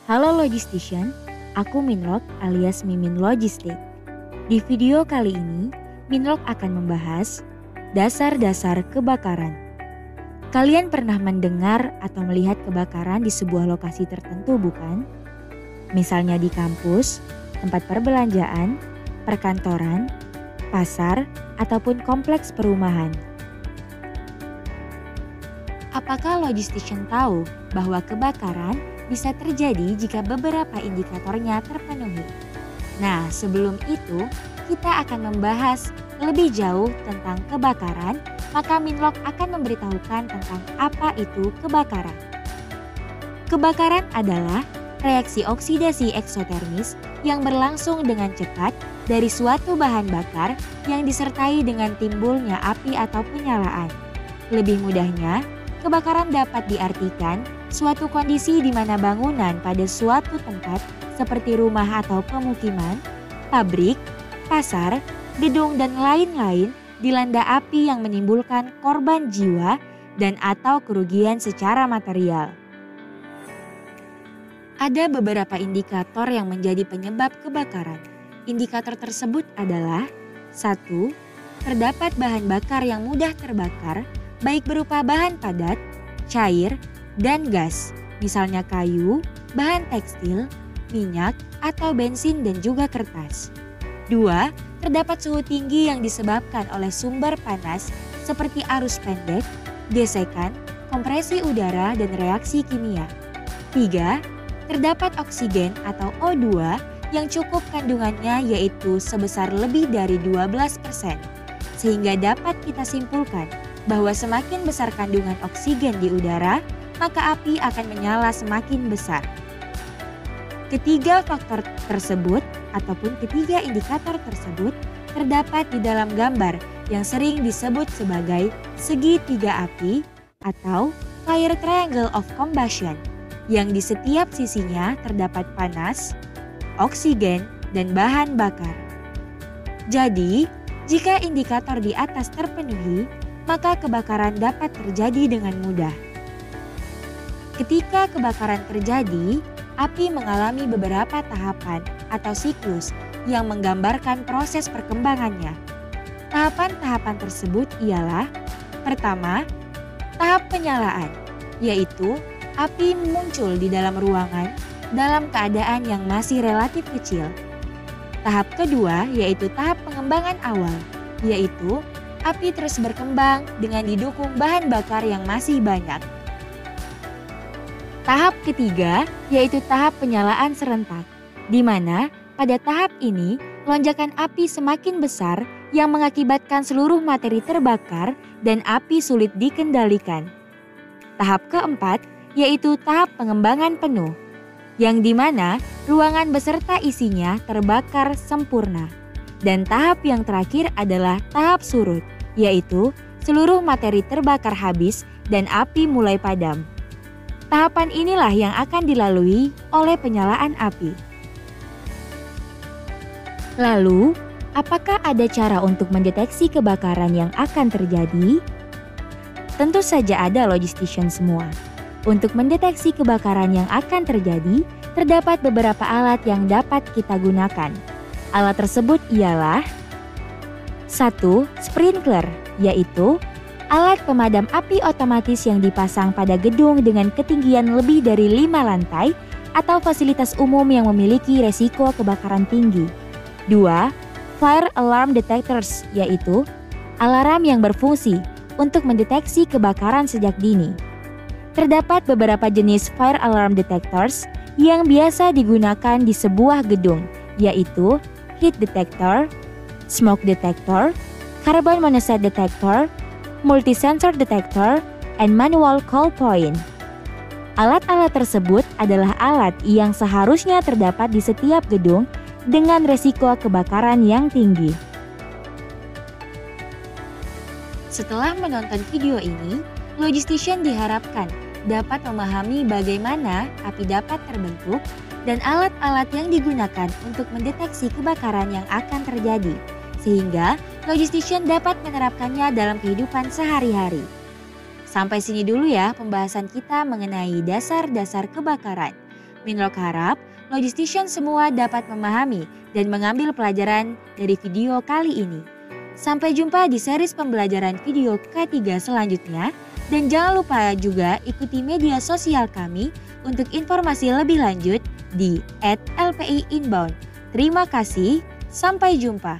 Halo Logistician, aku Minlog alias Mimin Logistik. Di video kali ini, Minlog akan membahas dasar-dasar kebakaran. Kalian pernah mendengar atau melihat kebakaran di sebuah lokasi tertentu bukan? Misalnya di kampus, tempat perbelanjaan, perkantoran, pasar, ataupun kompleks perumahan. Apakah Logistician tahu bahwa kebakaran bisa terjadi jika beberapa indikatornya terpenuhi? Nah, sebelum itu kita akan membahas lebih jauh tentang kebakaran, maka Minlog akan memberitahukan tentang apa itu kebakaran. Kebakaran adalah reaksi oksidasi eksotermis yang berlangsung dengan cepat dari suatu bahan bakar yang disertai dengan timbulnya api atau penyalaan. Lebih mudahnya, kebakaran dapat diartikan suatu kondisi di mana bangunan pada suatu tempat seperti rumah atau pemukiman, pabrik, pasar, gedung dan lain-lain dilanda api yang menimbulkan korban jiwa dan atau kerugian secara material. Ada beberapa indikator yang menjadi penyebab kebakaran. Indikator tersebut adalah 1. Terdapat bahan bakar yang mudah terbakar, baik berupa bahan padat, cair, dan gas, misalnya kayu, bahan tekstil, minyak, atau bensin dan juga kertas. 2. Terdapat suhu tinggi yang disebabkan oleh sumber panas seperti arus pendek, gesekan, kompresi udara, dan reaksi kimia. 3. Terdapat oksigen atau O2 yang cukup kandungannya yaitu sebesar lebih dari 12%, sehingga dapat kita simpulkan bahwa semakin besar kandungan oksigen di udara, maka api akan menyala semakin besar. Ketiga faktor tersebut ataupun ketiga indikator tersebut terdapat di dalam gambar yang sering disebut sebagai segitiga api atau fire triangle of combustion, yang di setiap sisinya terdapat panas, oksigen, dan bahan bakar. Jadi, jika indikator di atas terpenuhi, maka kebakaran dapat terjadi dengan mudah. Ketika kebakaran terjadi, api mengalami beberapa tahapan atau siklus yang menggambarkan proses perkembangannya. Tahapan-tahapan tersebut ialah: pertama, tahap penyalaan, yaitu api muncul di dalam ruangan dalam keadaan yang masih relatif kecil. Tahap kedua yaitu tahap pengembangan awal, yaitu api terus berkembang dengan didukung bahan bakar yang masih banyak. Tahap ketiga yaitu tahap penyalaan serentak, di mana pada tahap ini lonjakan api semakin besar yang mengakibatkan seluruh materi terbakar dan api sulit dikendalikan. Tahap keempat yaitu tahap pengembangan penuh, yang di mana ruangan beserta isinya terbakar sempurna. Dan tahap yang terakhir adalah tahap surut, yaitu seluruh materi terbakar habis dan api mulai padam. Tahapan inilah yang akan dilalui oleh penyalaan api. Lalu, apakah ada cara untuk mendeteksi kebakaran yang akan terjadi? Tentu saja ada, Logistician semua. Untuk mendeteksi kebakaran yang akan terjadi, terdapat beberapa alat yang dapat kita gunakan. Alat tersebut ialah 1. Sprinkler, yaitu alat pemadam api otomatis yang dipasang pada gedung dengan ketinggian lebih dari 5 lantai atau fasilitas umum yang memiliki resiko kebakaran tinggi. 2. Fire alarm detectors, yaitu alarm yang berfungsi untuk mendeteksi kebakaran sejak dini. Terdapat beberapa jenis fire alarm detectors yang biasa digunakan di sebuah gedung, yaitu heat detector, smoke detector, carbon monoxide detector, multi-sensor detector, and manual call point. Alat-alat tersebut adalah alat yang seharusnya terdapat di setiap gedung dengan resiko kebakaran yang tinggi. Setelah menonton video ini, Logistician diharapkan dapat memahami bagaimana api dapat terbentuk dan alat-alat yang digunakan untuk mendeteksi kebakaran yang akan terjadi, sehingga Logistician dapat menerapkannya dalam kehidupan sehari-hari. Sampai sini dulu ya pembahasan kita mengenai dasar-dasar kebakaran. Minlok harap Logistician semua dapat memahami dan mengambil pelajaran dari video kali ini. Sampai jumpa di series pembelajaran video K3 selanjutnya. Dan jangan lupa juga ikuti media sosial kami untuk informasi lebih lanjut di @lpi_inbound. Terima kasih, sampai jumpa.